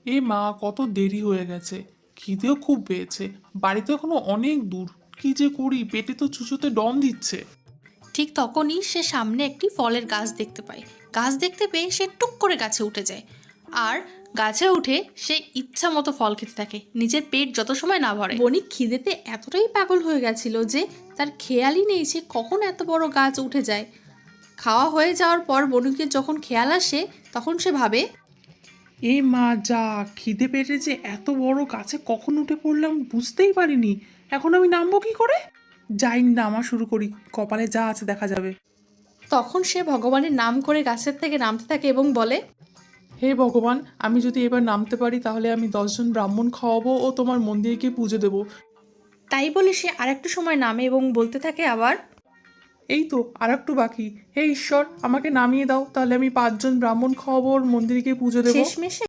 এ মা, কত দেরি হয়ে গেছে, খিদেও খুব পেয়েছে, বাড়িতে এখনো অনেক দূর। কি যে করি, পেটে তো চুচোতে দম দিচ্ছে। ঠিক তখনই সে সামনে একটি ফলের গাছ দেখতে পায়। গাছ দেখতে পেয়ে সে টুক করে গাছে উঠে যায়। আর গাছে উঠে সে ইচ্ছা মতো ফল খেতে থাকে, নিজের পেট যত সময় না ভরে। বণিক খিদেতে এতটাই পাগল হয়ে গেছিল যে তার খেয়ালই নেই সে কখন এত বড় গাছ উঠে যায়। খাওয়া হয়ে যাওয়ার পর বণিকের যখন খেয়াল আসে তখন সে ভাবে, এ মা, যা খিদে পেটে যে এত বড় গাছে কখন উঠে পড়লাম বুঝতেই পারিনি। এখন আমি নামবো কি করে? যাই, নামা শুরু করি, কপালে যা আছে দেখা যাবে। তখন সে ভগবানের নাম করে গাছের থেকে নামতে থাকে এবং বলে, হে ভগবান, আমি যদি এবার নামতে পারি তাহলে আমি 10 জন ব্রাহ্মণ খাওয়াবো ও তোমার মন্দিরকে পুজো দেবো। তাই বলে সে আরেকটু সময় নামে এবং বলতে থাকে আবার, এই তো আর একটু বাকি। হে ঈশ্বর, আমাকে নামিয়ে দাও, তাহলে আমি 5 জন ব্রাহ্মণ খাওয়াবো ওর মন্দিরকে পুজো দেবো। শেষমেশে